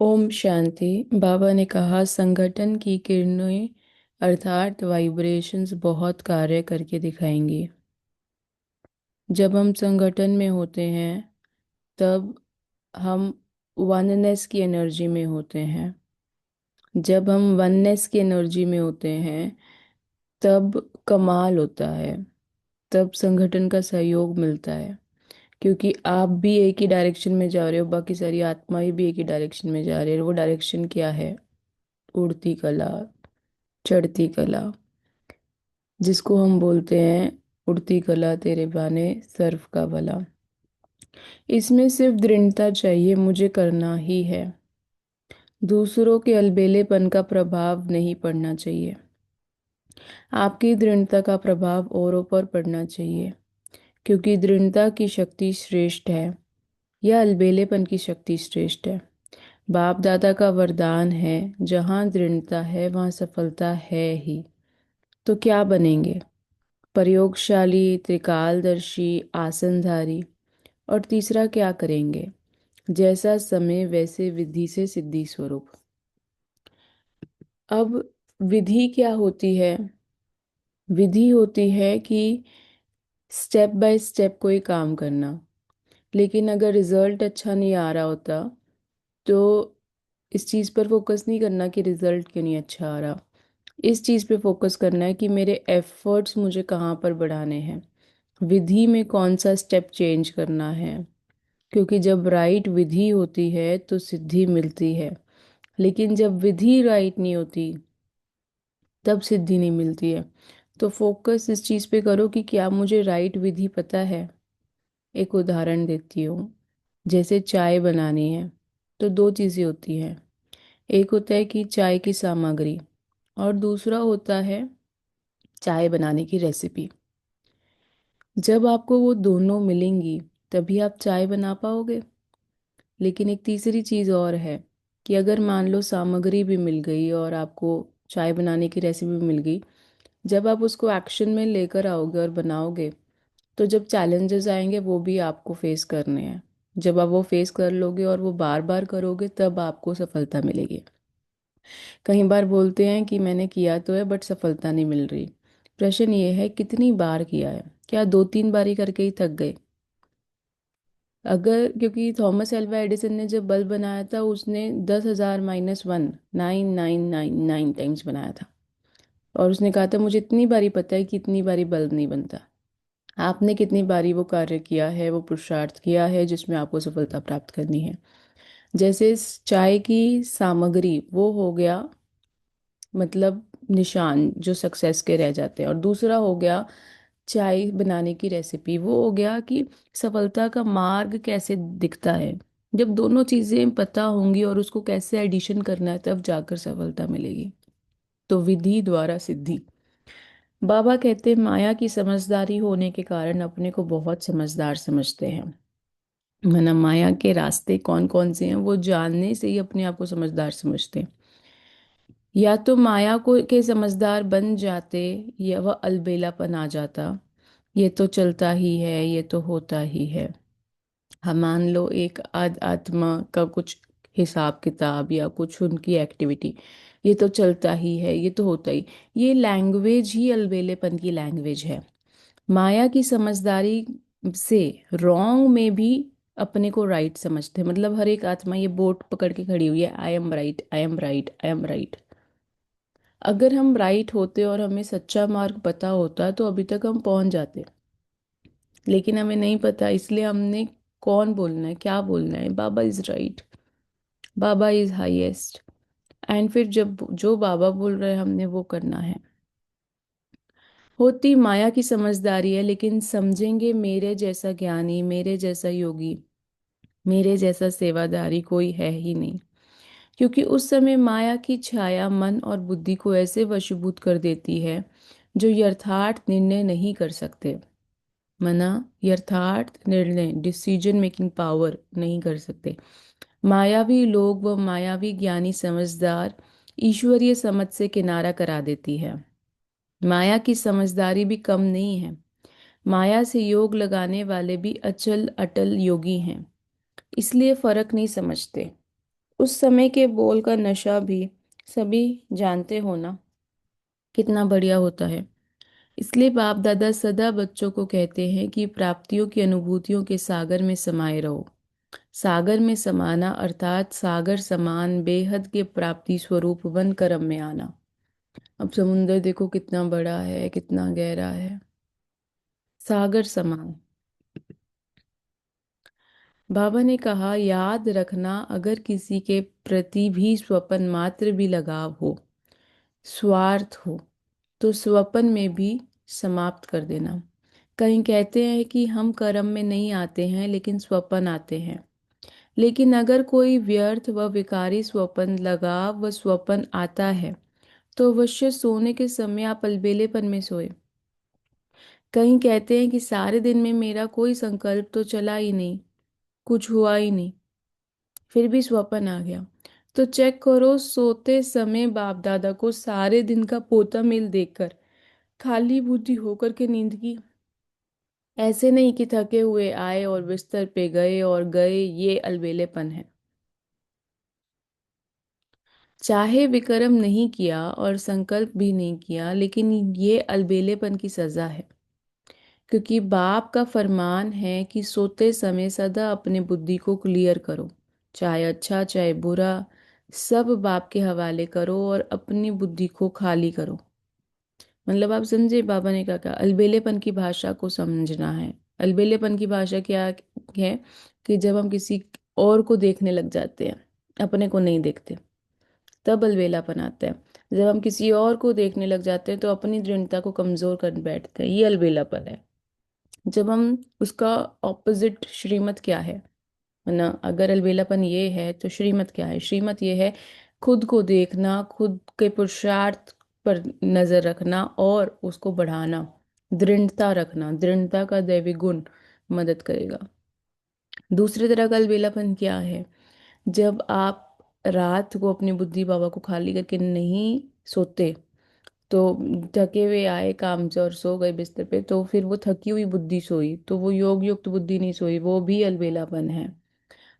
ओम शांति। बाबा ने कहा संगठन की किरणें अर्थात वाइब्रेशंस बहुत कार्य करके दिखाएंगी। जब हम संगठन में होते हैं तब हम वननेस की एनर्जी में होते हैं। जब हम वननेस की एनर्जी में होते हैं तब कमाल होता है। तब संगठन का सहयोग मिलता है, क्योंकि आप भी एक ही डायरेक्शन में जा रहे हो, बाकी सारी आत्माएं भी एक ही डायरेक्शन में जा रही है। वो डायरेक्शन क्या है? उड़ती कला, चढ़ती कला, जिसको हम बोलते हैं उड़ती कला तेरे बाने सर्फ का भला। इसमें सिर्फ दृढ़ता चाहिए, मुझे करना ही है। दूसरों के अलबेलेपन का प्रभाव नहीं पड़ना चाहिए। आपकी दृढ़ता का प्रभाव औरों पर पड़ना चाहिए, क्योंकि दृढ़ता की शक्ति श्रेष्ठ है या अलबेलेपन की शक्ति श्रेष्ठ है। बाप दादा का वरदान है, जहाँ दृढ़ता है वहाँ सफलता है ही। तो क्या बनेंगे? प्रयोगशाली, त्रिकालदर्शी, आसनधारी। और तीसरा क्या करेंगे? जैसा समय वैसे विधि से सिद्धि स्वरूप। अब विधि क्या होती है? विधि होती है कि स्टेप बाय स्टेप कोई काम करना। लेकिन अगर रिजल्ट अच्छा नहीं आ रहा होता तो इस चीज़ पर फोकस नहीं करना कि रिजल्ट क्यों नहीं अच्छा आ रहा। इस चीज़ पे फोकस करना है कि मेरे एफर्ट्स मुझे कहाँ पर बढ़ाने हैं, विधि में कौन सा स्टेप चेंज करना है। क्योंकि जब राइट विधि होती है तो सिद्धि मिलती है, लेकिन जब विधि राइट नहीं होती तब सिद्धि नहीं मिलती है। तो फोकस इस चीज़ पे करो कि क्या मुझे राइट विधि पता है। एक उदाहरण देती हूँ। जैसे चाय बनानी है तो दो चीज़ें होती हैं। एक होता है कि चाय की सामग्री, और दूसरा होता है चाय बनाने की रेसिपी। जब आपको वो दोनों मिलेंगी तभी आप चाय बना पाओगे। लेकिन एक तीसरी चीज़ और है कि अगर मान लो सामग्री भी मिल गई और आपको चाय बनाने की रेसिपी भी मिल गई, जब आप उसको एक्शन में लेकर आओगे और बनाओगे तो जब चैलेंजेस आएंगे वो भी आपको फेस करने हैं। जब आप वो फेस कर लोगे और वो बार बार करोगे तब आपको सफलता मिलेगी। कई बार बोलते हैं कि मैंने किया तो है बट सफलता नहीं मिल रही। प्रश्न ये है कितनी बार किया है? क्या दो तीन बारी करके ही थक गए? अगर क्योंकि थॉमस एल्वा एडिसन ने जब बल्ब बनाया था उसने 10,000 - 1 9,999 टाइम्स बनाया था। और उसने कहा था मुझे इतनी बारी पता है कि इतनी बारी बल्ब नहीं बनता। आपने कितनी बारी वो कार्य किया है, वो पुरुषार्थ किया है जिसमें आपको सफलता प्राप्त करनी है। जैसे इस चाय की सामग्री वो हो गया, मतलब निशान जो सक्सेस के रह जाते हैं, और दूसरा हो गया चाय बनाने की रेसिपी, वो हो गया कि सफलता का मार्ग कैसे दिखता है। जब दोनों चीजें पता होंगी और उसको कैसे एडिशन करना है तब जाकर सफलता मिलेगी। तो विधि द्वारा सिद्धि। बाबा कहते माया की समझदारी होने के कारण अपने को बहुत समझदार समझते हैं। मना माया के रास्ते कौन कौन से हैं वो जानने से ही अपने आप को समझदार समझते हैं। या तो माया को के समझदार बन जाते या वह अलबेलापन आ जाता। ये तो चलता ही है, ये तो होता ही है। हम मान लो एक आत्मा का कुछ हिसाब किताब या कुछ उनकी एक्टिविटी, ये तो चलता ही है, ये तो होता ही। ये लैंग्वेज ही अलबेलेपन की लैंग्वेज है। माया की समझदारी से रॉन्ग में भी अपने को राइट समझते हैं। मतलब हर एक आत्मा ये बोट पकड़ के खड़ी हुई है, I am right, I am right, I am right. अगर हम राइट होते और हमें सच्चा मार्ग पता होता तो अभी तक हम पहुंच जाते। लेकिन हमें नहीं पता, इसलिए हमने कौन बोलना है, क्या बोलना है, Baba is right, Baba is highest. And फिर जब जो बाबा बोल रहे हैं हमने वो करना है। होती माया की समझदारी है, लेकिन समझेंगे मेरे जैसा ज्ञानी, मेरे जैसा योगी, मेरे जैसा सेवादारी कोई है ही नहीं। क्योंकि उस समय माया की छाया मन और बुद्धि को ऐसे वशीभूत कर देती है जो यथार्थ निर्णय नहीं कर सकते। मना यथार्थ निर्णय, डिसीजन मेकिंग पावर नहीं कर सकते। मायावी लोग व मायावी ज्ञानी समझदार ईश्वरीय समझ से किनारा करा देती है। माया की समझदारी भी कम नहीं है। माया से योग लगाने वाले भी अचल अटल योगी हैं, इसलिए फर्क नहीं समझते। उस समय के बोल का नशा भी सभी जानते हो ना, कितना बढ़िया होता है। इसलिए बाप दादा सदा बच्चों को कहते हैं कि प्राप्तियों की अनुभूतियों के सागर में समाये रहो। सागर में समाना अर्थात सागर समान बेहद के प्राप्ति स्वरूप वन कर्म में आना। अब समुंदर देखो कितना बड़ा है, कितना गहरा है, सागर समान। बाबा ने कहा, याद रखना, अगर किसी के प्रति भी स्वपन मात्र भी लगाव हो, स्वार्थ हो, तो स्वपन में भी समाप्त कर देना। कहीं कहते हैं कि हम कर्म में नहीं आते हैं लेकिन स्वपन आते हैं। लेकिन अगर कोई व्यर्थ व विकारी स्वपन लगाव व स्वपन आता है तो अवश्य सोने के समय आप अलबेलेपन में सोए। कहीं कहते हैं कि सारे दिन में मेरा कोई संकल्प तो चला ही नहीं, कुछ हुआ ही नहीं, फिर भी स्वप्न आ गया। तो चेक करो, सोते समय बाप दादा को सारे दिन का पोता मेल देखकर खाली बुद्धि होकर के नींद की। ऐसे नहीं कि थके हुए आए और बिस्तर पे गए और गए, ये अलबेलेपन है। चाहे विक्रम नहीं किया और संकल्प भी नहीं किया, लेकिन ये अलबेलेपन की सजा है। क्योंकि बाप का फरमान है कि सोते समय सदा अपने बुद्धि को क्लियर करो, चाहे अच्छा चाहे बुरा, सब बाप के हवाले करो और अपनी बुद्धि को खाली करो। मतलब आप समझे बाबा ने क्या कहा, अलबेलेपन की भाषा को समझना है। अलबेलेपन की भाषा क्या है कि जब हम किसी और को देखने लग जाते हैं, अपने को नहीं देखते, तब अलबेलापन आता है। जब हम किसी और को देखने लग जाते हैं तो अपनी दृढ़ता को कमजोर कर बैठते हैं, ये अलबेलापन है। जब हम उसका ऑपोजिट श्रीमत क्या है ना, अगर अलबेलापन ये है तो श्रीमत क्या है? श्रीमत ये है खुद को देखना, खुद के पुरुषार्थ पर नजर रखना और उसको बढ़ाना, दृढ़ता रखना। दृढ़ता का दैवी गुण मदद करेगा। दूसरी तरह का अलबेलापन क्या है? जब आप रात को अपनी बुद्धि बाबा को खाली करके नहीं सोते, तो थके हुए आए काम से और सो गए बिस्तर पे, तो फिर वो थकी हुई बुद्धि सोई, तो वो योग युक्त बुद्धि नहीं सोई, वो भी अलबेलापन है।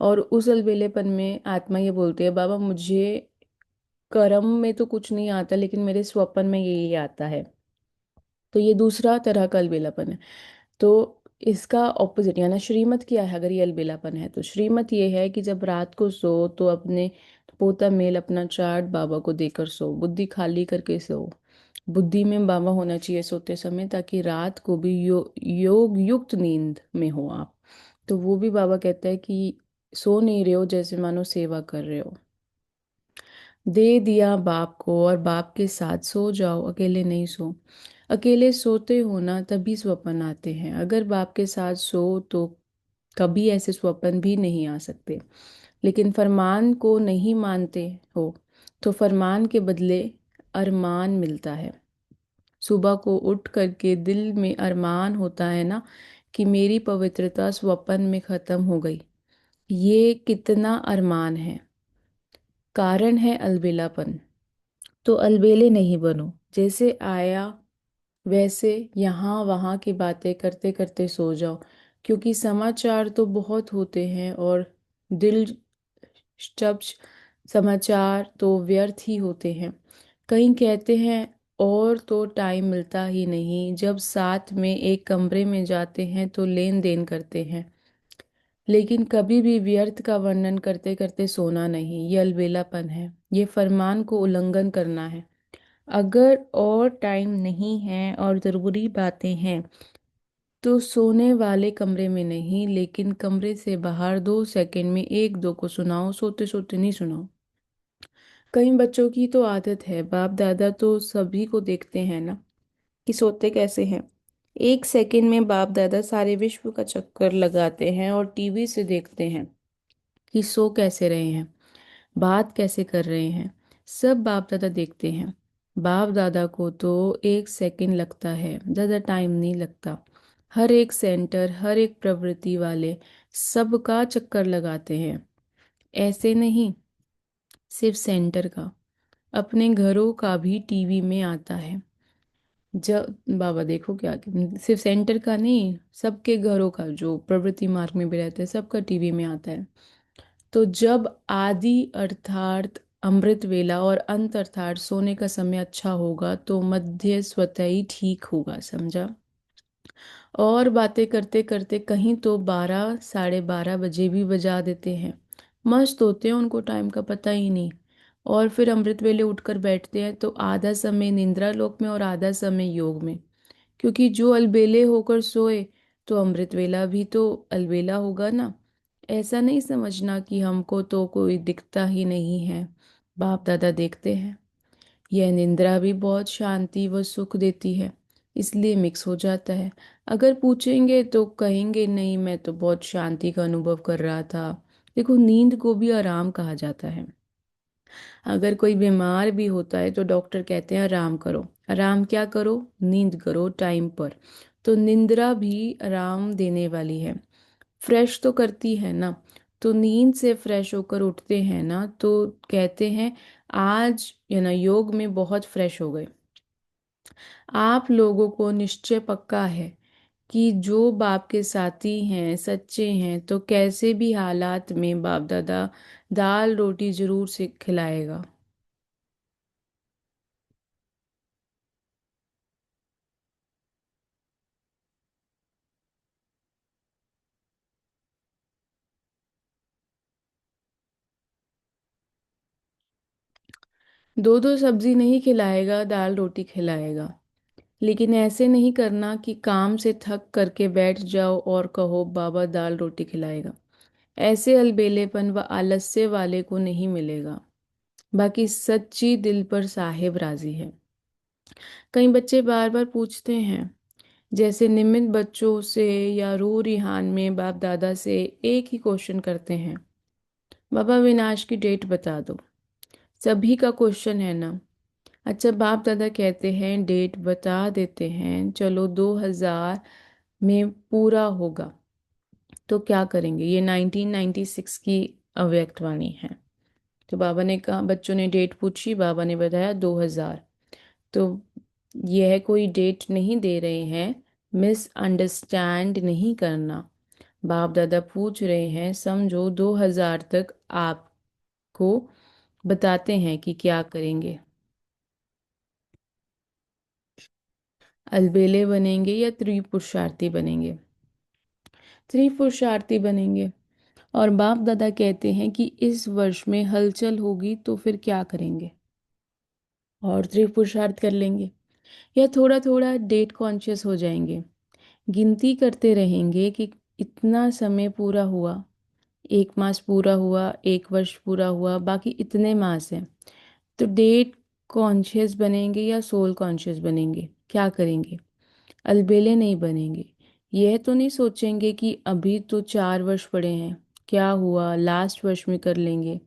और उस अलबेलेपन में आत्मा ये बोलती है, बाबा मुझे कर्म में तो कुछ नहीं आता लेकिन मेरे स्वप्न में ये आता है। तो ये दूसरा तरह का अलबेलापन है। तो इसका ऑपोजिट यानी श्रीमत क्या है? अगर ये अलबेलापन है तो श्रीमत ये है कि जब रात को सो तो अपने पोता मेल अपना चार्ट बाबा को देकर सो, बुद्धि खाली करके सो। बुद्धि में बाबा होना चाहिए सोते समय, ताकि रात को भी योग युक्त नींद में हो आप। तो वो भी बाबा कहता है कि सो नहीं रहे हो जैसे मानो सेवा कर रहे हो। दे दिया बाप को और बाप के साथ सो जाओ, अकेले नहीं सो। अकेले सोते हो ना तभी स्वप्न आते हैं, अगर बाप के साथ सो तो कभी ऐसे स्वप्न भी नहीं आ सकते। लेकिन फरमान को नहीं मानते हो तो फरमान के बदले अरमान मिलता है। सुबह को उठ करके दिल में अरमान होता है ना कि मेरी पवित्रता स्वप्न में खत्म हो गई। ये कितना अरमान है, कारण है अलबेलापन। तो अलबेले नहीं बनो, जैसे आया वैसे यहाँ वहाँ की बातें करते करते सो जाओ। क्योंकि समाचार तो बहुत होते हैं और दिल स्टब्च समाचार तो व्यर्थ ही होते हैं। कहीं कहते हैं और तो टाइम मिलता ही नहीं, जब साथ में एक कमरे में जाते हैं तो लेन देन करते हैं। लेकिन कभी भी व्यर्थ का वर्णन करते करते सोना नहीं, ये अलबेलापन है, ये फरमान को उल्लंघन करना है। अगर और टाइम नहीं है और ज़रूरी बातें हैं तो सोने वाले कमरे में नहीं, लेकिन कमरे से बाहर 2 सेकंड में एक दो को सुनाओ, सोते सोते नहीं सुनाओ। कई बच्चों की तो आदत है, बाप दादा तो सभी को देखते हैं ना कि सोते कैसे हैं। 1 सेकंड में बाप दादा सारे विश्व का चक्कर लगाते हैं और टीवी से देखते हैं कि सो कैसे रहे हैं, बात कैसे कर रहे हैं, सब बाप दादा देखते हैं। बाप दादा को तो 1 सेकंड लगता है, ज़्यादा टाइम नहीं लगता। हर एक सेंटर, हर एक प्रवृत्ति वाले सबका चक्कर लगाते हैं। ऐसे नहीं सिर्फ सेंटर का, अपने घरों का भी टीवी में आता है। जब बाबा देखो क्या, सिर्फ सेंटर का नहीं, सबके घरों का जो प्रवृत्ति मार्ग में भी रहते हैं सबका टीवी में आता है। तो जब आदि अर्थात अमृत वेला और अंत अर्थात सोने का समय अच्छा होगा तो मध्य स्वतः ही ठीक होगा, समझा। और बातें करते करते कहीं तो 12 साढ़े 12 बजे भी बजा देते हैं। मस्त होते हैं, उनको टाइम का पता ही नहीं। और फिर अमृत वेले उठकर बैठते हैं तो आधा समय निद्रा लोक में और आधा समय योग में। क्योंकि जो अलबेले होकर सोए तो अमृत वेला भी तो अलबेला होगा ना। ऐसा नहीं समझना कि हमको तो कोई दिखता ही नहीं है, बाप दादा देखते हैं। यह निंद्रा भी बहुत शांति व सुख देती है, इसलिए मिक्स हो जाता है। अगर पूछेंगे तो कहेंगे नहीं, मैं तो बहुत शांति का अनुभव कर रहा था। देखो, नींद को भी आराम कहा जाता है। अगर कोई बीमार भी होता है तो डॉक्टर कहते हैं आराम करो। आराम क्या करो? नींद करो टाइम पर। तो निंद्रा भी आराम देने वाली है, फ्रेश तो करती है ना। तो नींद से फ्रेश होकर उठते हैं ना तो कहते हैं आज योग में बहुत फ्रेश हो गए। आप लोगों को निश्चय पक्का है कि जो बाप के साथी हैं, सच्चे हैं, तो कैसे भी हालात में बाप दादा दाल रोटी जरूर से खिलाएगा। 2-2 सब्जी नहीं खिलाएगा, दाल रोटी खिलाएगा। लेकिन ऐसे नहीं करना कि काम से थक करके बैठ जाओ और कहो बाबा दाल रोटी खिलाएगा। ऐसे अलबेलेपन व आलस्य वाले को नहीं मिलेगा। बाकी सच्ची दिल पर साहेब राजी है। कई बच्चे बार बार पूछते हैं, जैसे निमित बच्चों से या रू रिहान में बाप दादा से एक ही क्वेश्चन करते हैं, बाबा विनाश की डेट बता दो। सभी का क्वेश्चन है ना। अच्छा, बाप दादा कहते हैं डेट बता देते हैं, चलो 2000 में पूरा होगा। तो क्या करेंगे? ये 1996 की अव्यक्तवाणी है। तो बाबा ने कहा, बच्चों ने डेट पूछी, बाबा ने बताया 2000। तो यह कोई डेट नहीं दे रहे हैं, मिसअंडरस्टैंड नहीं करना। बाप दादा पूछ रहे हैं, समझो 2000 तक आपको बताते हैं कि क्या करेंगे। अलबेले बनेंगे या त्रिपुरुषार्थी बनेंगे? त्रिपुरुषार्थी बनेंगे। और बाप दादा कहते हैं कि इस वर्ष में हलचल होगी तो फिर क्या करेंगे? और त्रिपुरुषार्थ कर लेंगे। या थोड़ा थोड़ा डेट कॉन्शियस हो जाएंगे, गिनती करते रहेंगे कि इतना समय पूरा हुआ, 1 मास पूरा हुआ, 1 वर्ष पूरा हुआ, बाकी इतने मास हैं। तो डेट कॉन्शियस बनेंगे या सोल कॉन्शियस बनेंगे? क्या करेंगे? अलबेले नहीं बनेंगे। यह तो नहीं सोचेंगे कि अभी तो 4 वर्ष पड़े हैं, क्या हुआ लास्ट वर्ष में कर लेंगे।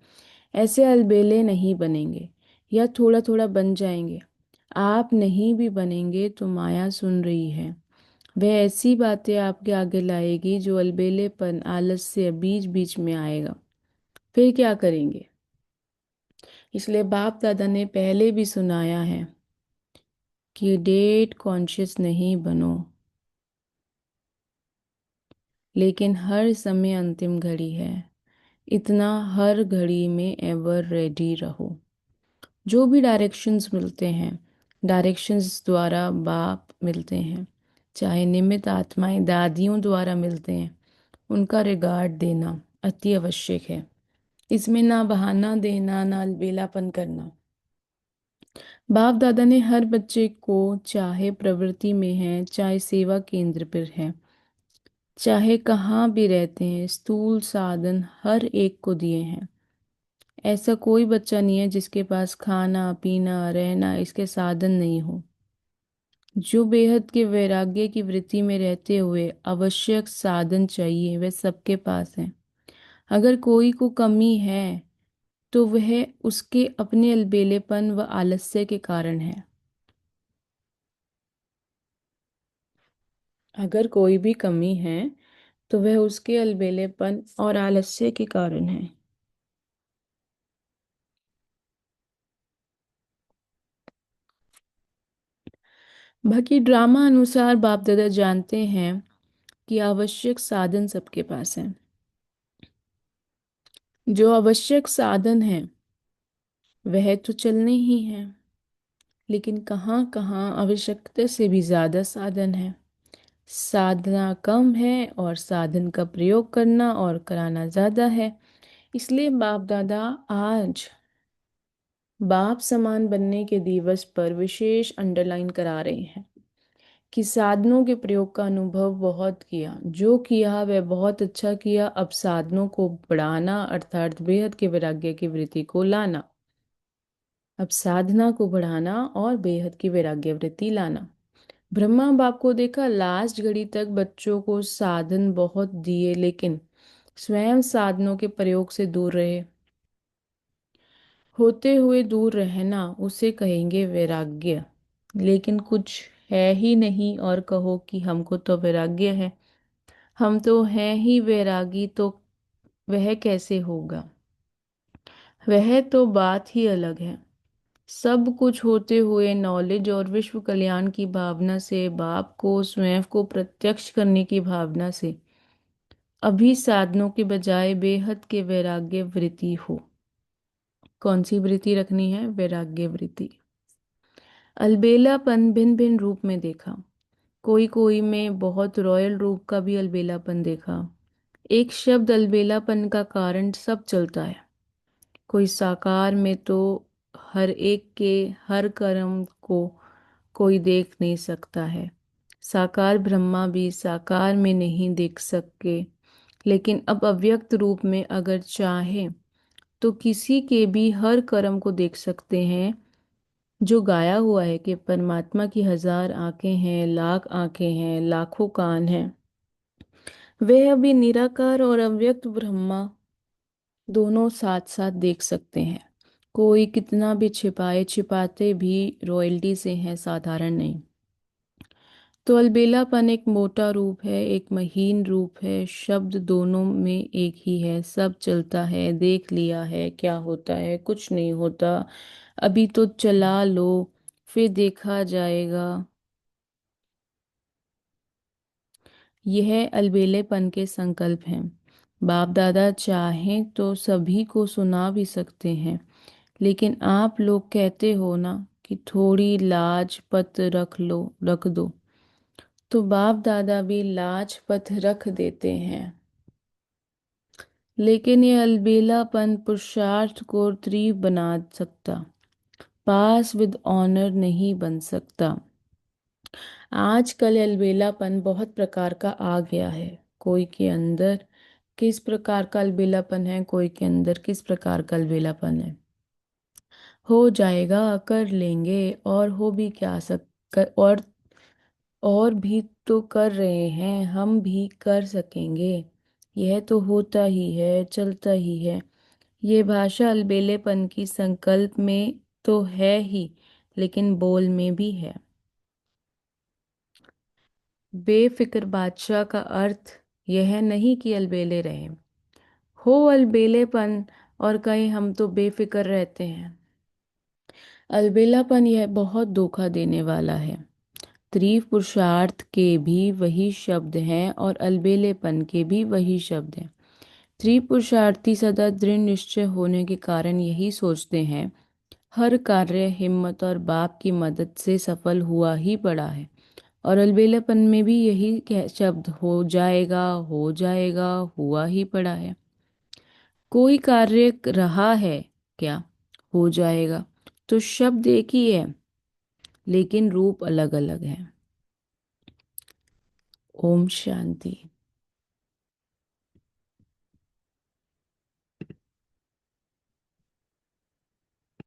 ऐसे अलबेले नहीं बनेंगे। या थोड़ा थोड़ा बन जाएंगे। आप नहीं भी बनेंगे तो माया सुन रही है, वह ऐसी बातें आपके आगे लाएगी जो अलबेलेपन आलस्य बीच बीच में आएगा। फिर क्या करेंगे? इसलिए बाप दादा ने पहले भी सुनाया है कि डेट कॉन्शियस नहीं बनो, लेकिन हर समय अंतिम घड़ी है। इतना हर घड़ी में एवर रेडी रहो। जो भी डायरेक्शंस मिलते हैं, डायरेक्शंस द्वारा बाप मिलते हैं, चाहे निमित्त आत्माएं दादियों द्वारा मिलते हैं, उनका रिगार्ड देना अति आवश्यक है। इसमें ना बहाना देना ना अलबेलापन करना। बाप दादा ने हर बच्चे को, चाहे प्रवृत्ति में है चाहे सेवा केंद्र पर है, चाहे कहाँ भी रहते हैं, स्थूल साधन हर एक को दिए हैं। ऐसा कोई बच्चा नहीं है जिसके पास खाना पीना रहना इसके साधन नहीं हो। जो बेहद के वैराग्य की वृत्ति में रहते हुए आवश्यक साधन चाहिए वह सबके पास है। अगर कोई को कमी है तो वह उसके अपने अलबेलेपन व आलस्य के कारण है। अगर कोई भी कमी है तो वह उसके अलबेलेपन और आलस्य के कारण है। बाकी ड्रामा अनुसार बाप दादा जानते हैं कि आवश्यक साधन सबके पास है। जो आवश्यक साधन है वह तो चलने ही हैं, लेकिन कहाँ कहाँ आवश्यकता से भी ज्यादा साधन है। साधना कम है और साधन का प्रयोग करना और कराना ज्यादा है। इसलिए बाप दादा आज बाप समान बनने के दिवस पर विशेष अंडरलाइन करा रहे हैं कि साधनों के प्रयोग का अनुभव बहुत किया, जो किया वह बहुत अच्छा किया। अब साधनों को बढ़ाना अर्थात बेहद के वैराग्य की वृत्ति को लाना। अब साधना को बढ़ाना और बेहद की वैराग्य वृत्ति लाना। ब्रह्मा बाप को देखा, लास्ट घड़ी तक बच्चों को साधन बहुत दिए, लेकिन स्वयं साधनों के प्रयोग से दूर रहे। होते हुए दूर रहना उसे कहेंगे वैराग्य। लेकिन कुछ है ही नहीं और कहो कि हमको तो वैराग्य है, हम तो हैं ही वैरागी, तो वह कैसे होगा? वह तो बात ही अलग है। सब कुछ होते हुए नॉलेज और विश्व कल्याण की भावना से, बाप को स्वयं को प्रत्यक्ष करने की भावना से अभी साधनों के बजाय बेहद के वैराग्य वृत्ति हो। कौन सी वृत्ति रखनी है? वैराग्य वृत्ति। अलबेलापन भिन्न भिन्न रूप में देखा। कोई कोई में बहुत रॉयल रूप का भी अलबेलापन देखा। एक शब्द अलबेलापन का कारण सब चलता है। कोई साकार में तो हर एक के हर कर्म को कोई देख नहीं सकता है। साकार ब्रह्मा भी साकार में नहीं देख सके, लेकिन अब अव्यक्त रूप में अगर चाहे तो किसी के भी हर कर्म को देख सकते हैं। जो गाया हुआ है कि परमात्मा की 1000 आंखें हैं, लाख आंखें हैं, लाखों कान हैं, वह अभी निराकार और अव्यक्त ब्रह्मा दोनों साथ साथ देख सकते हैं। कोई कितना भी छिपाए, छिपाते भी रॉयल्टी से हैं, साधारण नहीं। तो अलबेलापन एक मोटा रूप है, एक महीन रूप है। शब्द दोनों में एक ही है। सब चलता है, देख लिया है, क्या होता है? कुछ नहीं होता। अभी तो चला लो, फिर देखा जाएगा। यह अलबेलेपन के संकल्प हैं। बाप दादा चाहें तो सभी को सुना भी सकते हैं, लेकिन आप लोग कहते हो ना कि थोड़ी लाज पत रख लो, रख दो, तो बाप दादा भी लाज पत रख देते हैं। लेकिन ये अलबेलापन पुरुषार्थ को तीव्र बना सकता, पास विद ऑनर नहीं बन सकता। आजकल अलबेलापन बहुत प्रकार का आ गया है। कोई के अंदर किस प्रकार का अलबेलापन है, कोई के अंदर किस प्रकार का अलबेलापन है। हो जाएगा, कर लेंगे, और हो भी क्या और भी तो कर रहे हैं, हम भी कर सकेंगे। यह तो होता ही है, चलता ही है। ये भाषा अलबेलेपन की संकल्प में तो है ही, लेकिन बोल में भी है। बेफिक्र बादशाह का अर्थ यह नहीं कि अलबेले रहे हो अलबेलेपन और कहें हम तो बेफिक्र रहते हैं। अलबेलापन यह बहुत धोखा देने वाला है। तीव्र पुरुषार्थ के भी वही शब्द हैं और अलबेलेपन के भी वही शब्द हैं। तीव्र पुरुषार्थी सदा दृढ़ निश्चय होने के कारण यही सोचते हैं हर कार्य हिम्मत और बाप की मदद से सफल हुआ ही पड़ा है। और अलबेलापन में भी यही शब्द हो जाएगा, हो जाएगा, हुआ ही पड़ा है। कोई कार्य रहा है क्या? हो जाएगा। तो शब्द एक ही है, लेकिन रूप अलग अलग है। ओम शांति।